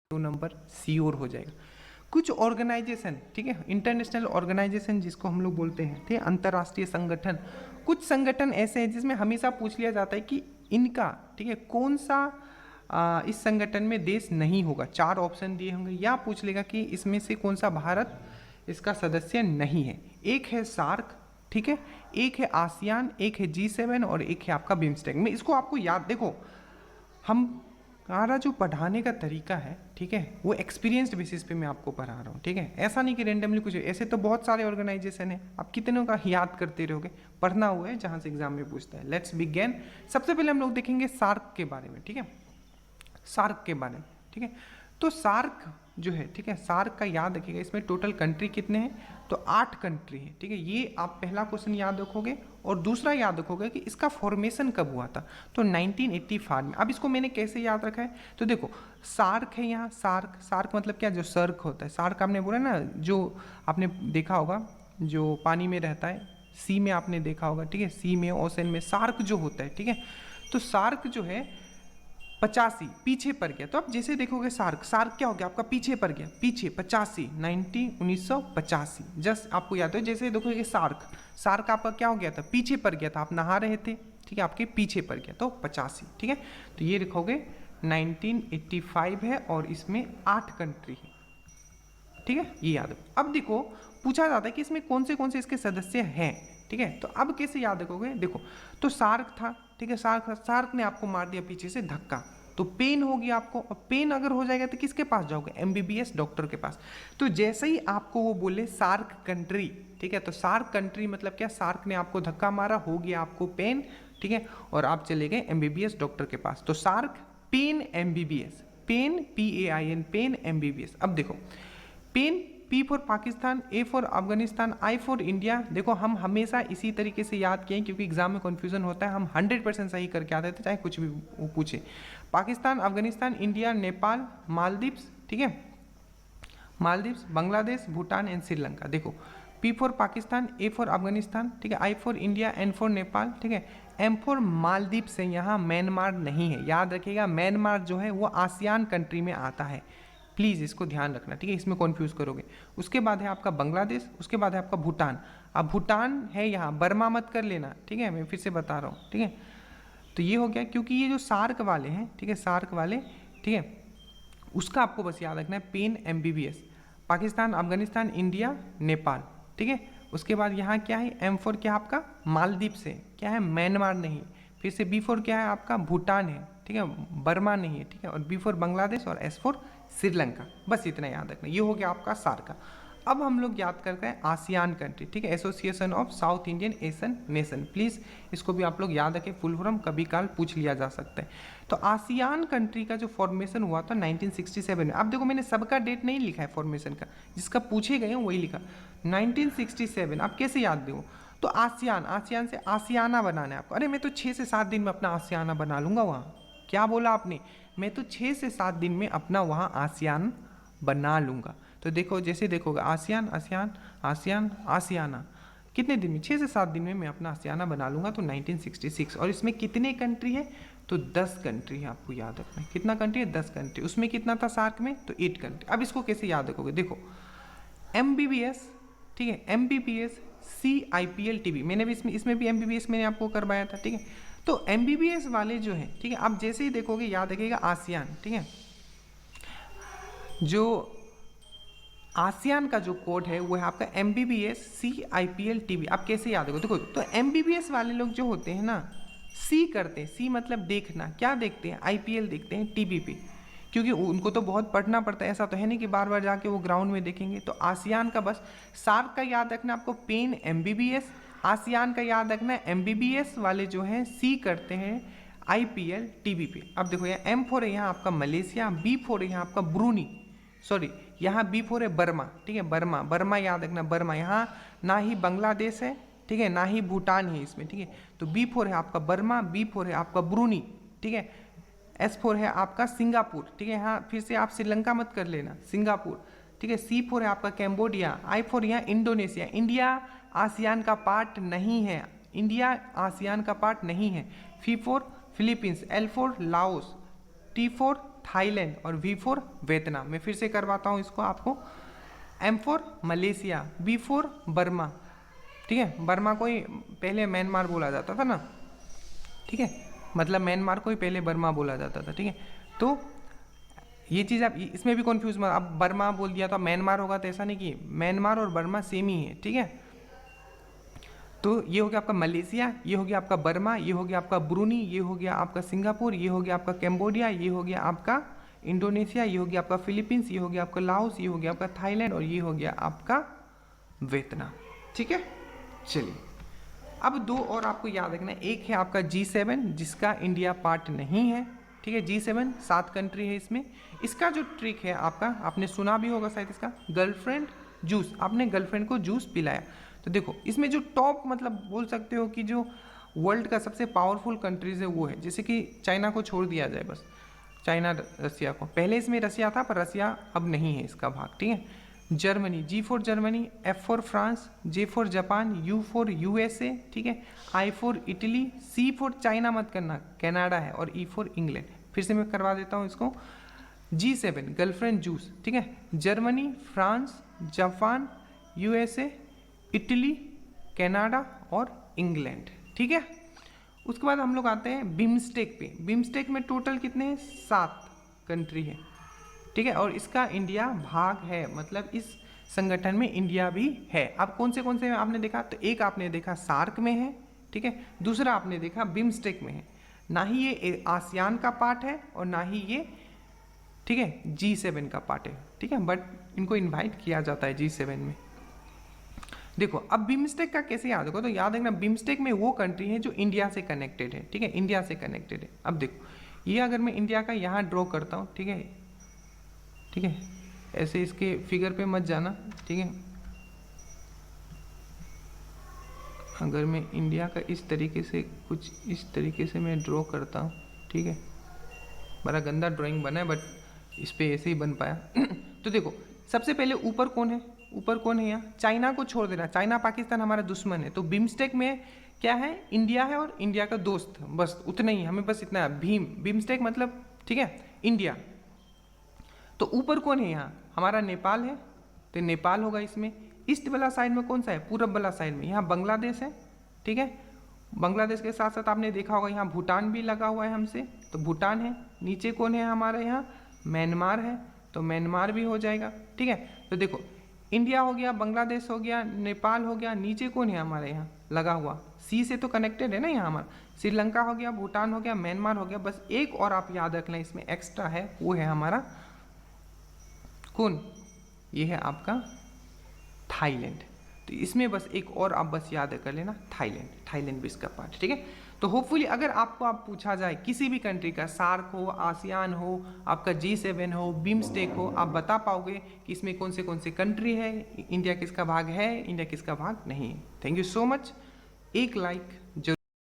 2 number C और हो जाएगा। कुछ ऑर्गेनाइजेशन, ठीक है, इंटरनेशनल ऑर्गेनाइजेशन जिसको हम लोग बोलते हैं, ठीक है, अंतर्राष्ट्रीय संगठन, कुछ संगठन ऐसे हैं जिसमें हमेशा पूछ लिया जाता है कि इनका, ठीक है, कौन सा इस संगठन में देश नहीं होगा। 4 ऑप्शन दिए होंगे, या पूछ लेगा कि इसमें से कौन सा भारत इसका सदस्य नहीं है। एक है सार्क, ठीक है, एक है आसियान, एक है G7 और एक है आपका बिम्स्टेक। में इसको आपको याद, देखो हमारा जो पढ़ाने का तरीका है, ठीक है, वो एक्सपीरियंस्ड बेसिस पे मैं आपको पढ़ा रहा हूँ, ठीक है, ऐसा नहीं कि रेंडमली कुछ। ऐसे तो बहुत सारे ऑर्गेनाइजेशन है, आप कितनों का याद करते रहोगे, पढ़ना हुआ है जहाँ से एग्जाम में पूछता है। Let's begin. सबसे पहले हम लोग देखेंगे सार्क के बारे में, ठीक है, सार्क के बारे में, ठीक है। तो सार्क जो है, ठीक है, सार्क का याद रखिएगा, इसमें टोटल कंट्री कितने हैं, तो 8 कंट्री है, ठीक है। ये आप पहला क्वेश्चन याद रखोगे। और दूसरा याद रखोगे कि इसका फॉर्मेशन कब हुआ था, तो 1985 में। अब इसको मैंने कैसे याद रखा है, तो देखो सार्क है यहाँ, सार्क, सार्क मतलब क्या, जो सर्क होता है। सार्क आपने बोला ना, जो आपने देखा होगा जो पानी में रहता है, सी में आपने देखा होगा, ठीक है, सी में, ओशन में सार्क जो होता है, ठीक है। तो सार्क जो है 85 पीछे पड़ गया। तो आप जैसे देखोगे सार्क, सार्क क्या हो गया आपका, पीछे पड़ गया, पीछे 85, 1985। जस्ट आपको याद है, जैसे देखोगे सार्क, सार्क आपका क्या हो गया था, पीछे पड़ गया था, आप नहा रहे थे, ठीक है, आपके पीछे पड़ गया, तो 85, ठीक है। तो ये लिखोगे 1985 है और इसमें 8 कंट्री है, ठीक है, ये याद रखो। अब देखो पूछा जाता है कि इसमें कौन से इसके सदस्य हैं, ठीक है। तो अब कैसे याद रखोगे, देखो तो सार्क था, ठीक है, सार्क ने आपको मार दिया पीछे से धक्का, तो पेन होगी आपको। और पेन अगर हो जाएगा तो किसके पास जाओगे, MBBS डॉक्टर के पास। तो जैसे ही आपको वो बोले सार्क कंट्री, ठीक है, तो सार्क कंट्री मतलब क्या, सार्क ने आपको धक्का मारा, हो गया आपको पेन, ठीक है, और आप चले गए MBBS डॉक्टर के पास। तो SAARC pen MBBS, pen PAIN, pen MBBS। अब देखो pen, P for Pakistan, A for Afghanistan, I for India. देखो हम हमेशा इसी तरीके से याद किए क्योंकि एग्जाम में कन्फ्यूजन होता है, हम 100% सही करके आते थे चाहे कुछ भी वो पूछे। पाकिस्तान, अफगानिस्तान, इंडिया, नेपाल, मालदीव्स, ठीक है, मालदीव्स, बांग्लादेश, भूटान एंड श्रीलंका। देखो P for Pakistan, A for Afghanistan, ठीक है, I for India, N for Nepal, ठीक है, M फॉर मालदीव्स है, यहाँ म्यांमार नहीं है, याद रखिएगा। म्यांमार जो है वो आसियान कंट्री में आता है, प्लीज़ इसको ध्यान रखना, ठीक है, इसमें कन्फ्यूज करोगे। उसके बाद है आपका बांग्लादेश, उसके बाद है आपका भूटान। अब भूटान है यहाँ, बर्मा मत कर लेना, ठीक है, मैं फिर से बता रहा हूँ, ठीक है। तो ये हो गया, क्योंकि ये जो सार्क वाले हैं, ठीक है, सार्क वाले, ठीक है, उसका आपको बस याद रखना है pen MBBS। Pakistan, Afghanistan, India, Nepal, ठीक है। उसके बाद यहाँ क्या है, M फॉर क्या आपका मालदीव से, क्या है, म्यांमार नहीं। फिर से B फॉर क्या है आपका भूटान है, ठीक है, बर्मा नहीं है, ठीक है, और B फॉर बांग्लादेश और S फॉर श्रीलंका। बस इतना याद रखना, ये हो गया आपका सार्क का। अब हम लोग याद करते हैं आसियान कंट्री, ठीक है, association of south Indian Asian nation. Please इसको भी आप लोग याद रखें, फुल फॉर्म कभी काल पूछ लिया जा सकता है। तो आसियान कंट्री का जो फॉर्मेशन हुआ था 1967 में। अब देखो मैंने सबका डेट नहीं लिखा है फॉर्मेशन का, जिसका पूछे गए वही लिखा 1967। आप कैसे याद दो, तो आसियान, आसियान से आसियाना बनाना है आपको। अरे मैं तो 6 से 7 दिन में अपना आसियाना बना लूँगा वहाँ, क्या बोला आपने, मैं तो 6 से 7 दिन में अपना वहाँ आसियान बना लूँगा। तो देखो जैसे देखोगे आसियान, आसियान, आसियान, आसियाना, कितने दिन में, 6 से 7 दिन में मैं अपना आसियाना बना लूँगा। तो 1966। और इसमें कितने कंट्री है, तो 10 कंट्री है, आपको याद रखना है। कितना कंट्री है, 10 कंट्री। उसमें कितना था सार्क में, तो 8 कंट्री। अब इसको कैसे याद रखोगे, देखो MBBS, ठीक है, MBBS CIPL TB, मैंने भी इसमें भी MBBS मैंने आपको करवाया था, ठीक है। तो MBBS वाले जो हैं, ठीक है, आप जैसे ही देखोगे याद रखिएगा आसियान, ठीक है, जो आसियान का जो कोड है वो है आपका MBBS CIPL TB। आप कैसे याद रखोगे, देखो तो MBBS वाले लोग जो होते हैं ना, C करते हैं, C मतलब देखना, क्या देखते हैं, IPL देखते हैं TB पे, क्योंकि उनको तो बहुत पढ़ना पड़ता है, ऐसा तो है नहीं कि बार बार जाके वो ग्राउंड में देखेंगे। तो आसियान का बस सार्क का याद रखना आपको, पेन MBBS, आसियान का याद रखना MBBS वाले जो हैं C करते हैं IPL TB पे। अब देखो यहाँ M फॉर है यहाँ आपका मलेशिया, B फॉर है यहाँ आपका ब्रूनी, सॉरी यहाँ B फॉर है बर्मा, ठीक है, बर्मा, बर्मा याद रखना, बर्मा। यहाँ ना ही बांग्लादेश है, ठीक है, ना ही भूटान है इसमें, ठीक है। तो B फॉर है आपका बर्मा, B फॉर है आपका ब्रूनी, ठीक है, S फॉर है आपका सिंगापुर, ठीक है, यहाँ फिर से आप श्रीलंका मत कर लेना, सिंगापुर, ठीक है। C फॉर है आपका कैम्बोडिया, I फॉर यहाँ इंडोनेशिया। इंडिया आसियान का पार्ट नहीं है, इंडिया आसियान का पार्ट नहीं है। F for Philippines, L for Laos, T for Thailand और V फॉर वियतनाम। मैं फिर से करवाता हूँ इसको आपको। M for Malaysia, B for Burma, ठीक है, बर्मा को ही पहले म्यांमार बोला जाता था ना, ठीक है, मतलब म्यांमार को ही पहले बर्मा बोला जाता था, ठीक है। तो ये चीज़ आप इसमें भी कन्फ्यूज मत, अब बर्मा बोल दिया तो म्यांमार होगा, तो ऐसा नहीं कि म्यांमार और बर्मा सेम ही है, ठीक है। तो ये हो गया आपका मलेशिया, ये हो गया आपका बर्मा, ये हो गया आपका ब्रूनी, ये हो गया आपका सिंगापुर, ये हो गया आपका कैम्बोडिया, ये हो गया आपका इंडोनेशिया, ये हो गया आपका फिलीपींस, ये हो गया आपका लाओस, ये हो गया आपका थाईलैंड और ये हो गया आपका वियतनाम, ठीक है। चलिए अब दो और आपको याद रखना है, एक है आपका G7 जिसका इंडिया पार्ट नहीं है, ठीक है। G7 7 कंट्री है इसमें। इसका जो ट्रिक है आपका, आपने सुना भी होगा शायद, इसका गर्लफ्रेंड जूस, आपने गर्लफ्रेंड को जूस पिलाया। तो देखो इसमें जो टॉप मतलब बोल सकते हो कि जो वर्ल्ड का सबसे पावरफुल कंट्रीज है वो है, जैसे कि चाइना को छोड़ दिया जाए बस, चाइना रसिया को, पहले इसमें रसिया था पर रसिया अब नहीं है इसका भाग, ठीक है। Germany, G for Germany, F for France, J for Japan, U for USA, ठीक है, I for Italy, C for China मत करना, कनाडा है, और E फॉर इंग्लैंड। फिर से मैं करवा देता हूँ इसको। G7 गर्लफ्रेंड जूस, ठीक है, Germany, France, Japan, USA, Italy, Canada और इंग्लैंड, ठीक है। उसके बाद हम लोग आते हैं बिम्स्टेक पे। बिम्स्टेक में टोटल कितने हैं? 7 कंट्री है, ठीक है, और इसका इंडिया भाग है, मतलब इस संगठन में इंडिया भी है। अब कौन से आपने देखा? तो एक आपने देखा सार्क में है, ठीक है, दूसरा आपने देखा बिम्स्टेक में है। ना ही ये आसियान का पार्ट है और ना ही ये, ठीक है, G7 का पार्ट है, ठीक है, बट इनको इन्वाइट किया जाता है G7 में। देखो अब बिम्स्टेक का कैसे याद होगा? तो याद रखना बिम्स्टेक में वो कंट्री है जो इंडिया से कनेक्टेड है, ठीक है, इंडिया से कनेक्टेड है। अब देखो ये अगर मैं इंडिया का यहाँ ड्रॉ करता हूँ, ठीक है, ठीक है, ऐसे इसके फिगर पे मत जाना, ठीक है। अगर मैं इंडिया का इस तरीके से कुछ इस तरीके से मैं ड्रॉ करता हूँ, ठीक है, बड़ा गंदा ड्राइंग बना है बट इस पे ऐसे ही बन पाया। तो देखो सबसे पहले ऊपर कौन है? ऊपर कौन है यहाँ? चाइना को छोड़ देना, चाइना पाकिस्तान हमारा दुश्मन है। तो बिम्स्टेक में क्या है? इंडिया है और इंडिया का दोस्त, बस उतना ही, हमें बस इतना है। बिम्स्टेक मतलब, ठीक है, इंडिया। तो ऊपर कौन है यहाँ? हमारा नेपाल है, तो नेपाल होगा इसमें। ईस्ट वाला साइड में कौन सा है? पूरब वाला साइड में यहाँ बांग्लादेश है, ठीक है। बांग्लादेश के साथ साथ आपने देखा होगा यहाँ भूटान भी लगा हुआ है हमसे, तो भूटान है। नीचे कौन है हमारे यहाँ? म्यांमार है, तो म्यांमार भी हो जाएगा, ठीक है। तो देखो इंडिया हो गया, बांग्लादेश हो गया, नेपाल हो गया, नीचे कौन है हमारे यहाँ लगा हुआ? सी से तो कनेक्टेड है ना यहाँ हमारा। श्रीलंका हो गया, भूटान हो गया, म्यांमार हो गया। बस एक और आप याद रख लें इसमें एक्स्ट्रा है, वो है हमारा कौन? ये है आपका थाईलैंड। तो इसमें बस एक और आप बस याद कर लेना, थाईलैंड। थाईलैंड भी इसका पार्ट, ठीक है। तो होपफुली अगर आपको आप पूछा जाए किसी भी कंट्री का, सार्क हो, आसियान हो, आपका G7 हो, बिम्स्टेक हो, आप बता पाओगे कि इसमें कौन से कंट्री है, इंडिया किसका भाग है, इंडिया किसका भाग नहीं है। Thank you so much. एक लाइक